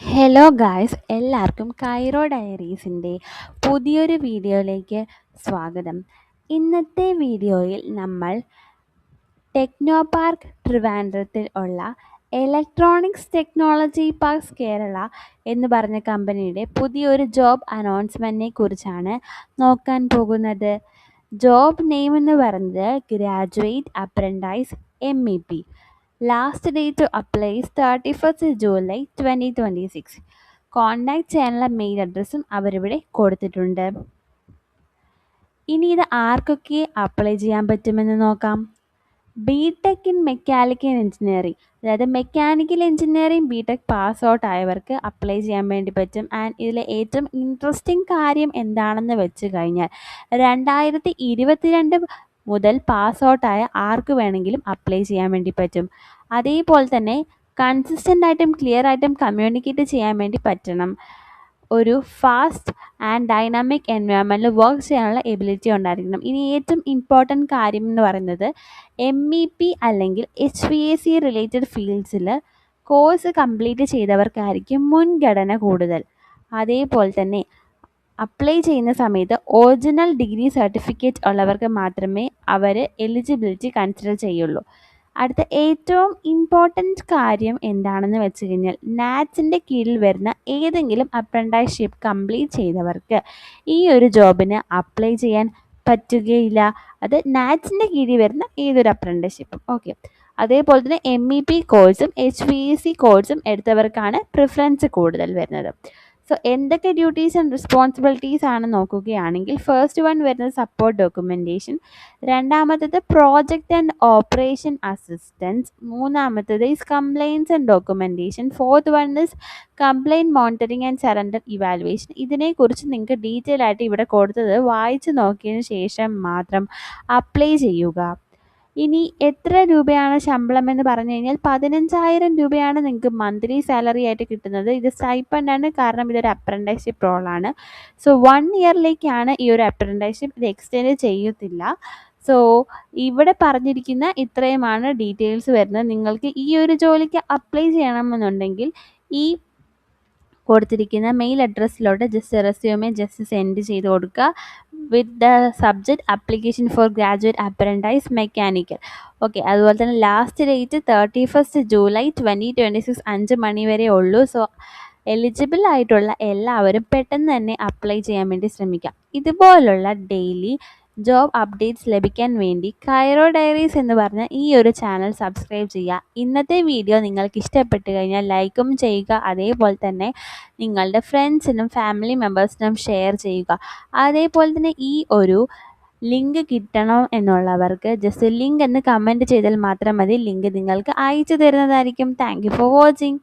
Hello guys, എല്ലാവർക്കും Cairo ഡയറീസിൻ്റെ പുതിയൊരു വീഡിയോയിലേക്ക് സ്വാഗതം. ഇന്നത്തെ വീഡിയോയിൽ നമ്മൾ ടെക്നോ പാർക്ക് ട്രിവാൻഡ്രത്തിൽ ഉള്ള ഇലക്ട്രോണിക്സ് ടെക്നോളജി പാർക്സ് കേരള എന്ന് പറഞ്ഞ കമ്പനിയുടെ പുതിയൊരു ജോബ് അനൗൺസ്മെൻറ്റിനെ കുറിച്ചാണ് നോക്കാൻ പോകുന്നത്. ജോബ് നെയിം എന്ന് പറയുന്നത് graduate apprentice MEP. Last date to apply 31st July 2026. Contact ചെയ്യാനുള്ള മെയിൽ അഡ്രസ്സും അവരിവിടെ കൊടുത്തിട്ടുണ്ട്. ഇനി ഇത് ആർക്കൊക്കെ അപ്ലൈ ചെയ്യാൻ പറ്റുമെന്ന് നോക്കാം. BTech ഇൻ മെക്കാനിക്കൽ എഞ്ചിനീയറിംഗ്, അതായത് mechanical engineering BTech pass out ആയവർക്ക് അപ്ലൈ ചെയ്യാൻ വേണ്ടി പറ്റും. ആൻഡ് ഇതിലെ ഏറ്റവും ഇൻട്രസ്റ്റിംഗ് കാര്യം എന്താണെന്ന് വെച്ച് കഴിഞ്ഞാൽ 2022 മുതൽ പാസ് ഔട്ടായ ആർക്ക് വേണമെങ്കിലും അപ്ലൈ ചെയ്യാൻ വേണ്ടി പറ്റും. അതേപോലെ തന്നെ കൺസിസ്റ്റൻ്റ് ആയിട്ടും ക്ലിയർ ആയിട്ടും കമ്മ്യൂണിക്കേറ്റ് ചെയ്യാൻ വേണ്ടി പറ്റണം. ഒരു ഫാസ്റ്റ് ആൻഡ് ഡൈനാമിക് എൻവയോൺമെൻറ്റിൽ വർക്ക് ചെയ്യാനുള്ള എബിലിറ്റി ഉണ്ടായിരിക്കണം. ഇനി ഏറ്റവും ഇമ്പോർട്ടൻറ്റ് കാര്യം എന്ന് പറയുന്നത് MEP അല്ലെങ്കിൽ HVAC റിലേറ്റഡ് ഫീൽഡ്സിൽ കോഴ്സ് കംപ്ലീറ്റ് ചെയ്തവർക്കായിരിക്കും മുൻഗണന കൂടുതൽ. അതേപോലെ തന്നെ അപ്ലൈ ചെയ്യുന്ന സമയത്ത് ഒറിജിനൽ ഡിഗ്രി സർട്ടിഫിക്കറ്റ് ഉള്ളവർക്ക് മാത്രമേ അവർ എലിജിബിലിറ്റി കൺസിഡർ ചെയ്യുള്ളൂ. അടുത്ത ഏറ്റവും ഇമ്പോർട്ടൻറ്റ് കാര്യം എന്താണെന്ന് വെച്ച് കഴിഞ്ഞാൽ നാറ്റ്സിൻ്റെ കീഴിൽ വരുന്ന ഏതെങ്കിലും അപ്രൻറ്റൈസ്ഷിപ്പ് കംപ്ലീറ്റ് ചെയ്തവർക്ക് ഈ ഒരു ജോബിന് അപ്ലൈ ചെയ്യാൻ പറ്റുകയില്ല. അത് നാറ്റ്സിൻ്റെ കീഴിൽ വരുന്ന ഏതൊരു അപ്രൻറ്റൈസ്ഷിപ്പും. ഓക്കെ, അതേപോലെ തന്നെ MEP കോഴ്സും HVAC കോഴ്സും എടുത്തവർക്കാണ് പ്രിഫറൻസ് കൂടുതൽ വരുന്നത്. സോ എന്തൊക്കെ ഡ്യൂട്ടീസ് ആൻഡ് റെസ്പോൺസിബിലിറ്റീസ് ആണ് നോക്കുകയാണെങ്കിൽ, ഫസ്റ്റ് വൺ വരുന്നത് സപ്പോർട്ട് ഡോക്യുമെൻറ്റേഷൻ, രണ്ടാമത്തേത് പ്രോജക്റ്റ് ആൻഡ് ഓപ്പറേഷൻ അസിസ്റ്റൻസ്, മൂന്നാമത്തേത് is compliance and documentation, fourth one is complaint monitoring and surrender evaluation. ഇതിനെക്കുറിച്ച് നിങ്ങൾക്ക് ഡീറ്റെയിൽ ആയിട്ട് ഇവിടെ കൊടുത്തത് വായിച്ച് നോക്കിയതിന് ശേഷം മാത്രം അപ്ലൈ ചെയ്യുക. ഇനി എത്ര രൂപയാണ് ശമ്പളം എന്ന് പറഞ്ഞു കഴിഞ്ഞാൽ 15,000 രൂപയാണ് നിങ്ങൾക്ക് മന്ത്ലി സാലറി ആയിട്ട് കിട്ടുന്നത്. ഇത് സ്റ്റൈപ്പൻഡാണ്, കാരണം ഇതൊരു അപ്രൻറ്റൈസ്ഷിപ്പ് റോളാണ്. സോ 1 ഇയറിലേക്കാണ് ഈ ഒരു അപ്രൻറ്റൈസ്ഷിപ്പ്, ഇത് എക്സ്റ്റെൻഡ് ചെയ്യത്തില്ല. സോ ഇവിടെ പറഞ്ഞിരിക്കുന്ന ഇത്രയുമാണ് ഡീറ്റെയിൽസ് വരുന്നത്. നിങ്ങൾക്ക് ഈ ഒരു ജോലിക്ക് അപ്ലൈ ചെയ്യണമെന്നുണ്ടെങ്കിൽ ഈ കൊടുത്തിരിക്കുന്ന മെയിൽ അഡ്രസ്സിലോട്ട് ജസ്റ്റ് റെസ്യൂമെ ജസ്റ്റ് സെൻഡ് ചെയ്ത് കൊടുക്കുക with the subject application for graduate apprentice mechanical. Okay, അതുപോലെ തന്നെ ലാസ്റ്റ് ഡേറ്റ് 31st ജൂലൈ 2026 5 മണി വരെ ഉള്ളൂ. സോ എലിജിബിൾ ആയിട്ടുള്ള എല്ലാവരും പെട്ടെന്ന് തന്നെ അപ്ലൈ ചെയ്യാൻ വേണ്ടി ശ്രമിക്കാം. ഇതുപോലുള്ള ഡെയിലി ജോബ് അപ്ഡേറ്റ്സ് ലഭിക്കാൻ വേണ്ടി കൈറോ ഡയറീസ് എന്ന് പറഞ്ഞ ഈ ഒരു ചാനൽ സബ്സ്ക്രൈബ് ചെയ്യുക. ഇന്നത്തെ വീഡിയോ നിങ്ങൾക്ക് ഇഷ്ടപ്പെട്ട് കഴിഞ്ഞാൽ ലൈക്കും ചെയ്യുക. അതേപോലെ തന്നെ നിങ്ങളുടെ ഫ്രണ്ട്സിനും ഫാമിലി മെമ്പേഴ്സിനും ഷെയർ ചെയ്യുക. അതേപോലെ തന്നെ ഈ ഒരു ലിങ്ക് കിട്ടണം എന്നുള്ളവർക്ക് ജസ്റ്റ് ലിങ്ക് എന്ന് കമൻറ്റ് ചെയ്താൽ മാത്രം മതി. ലിങ്ക് നിങ്ങൾക്ക് അയച്ചു തരുന്നതായിരിക്കും. Thank you for watching.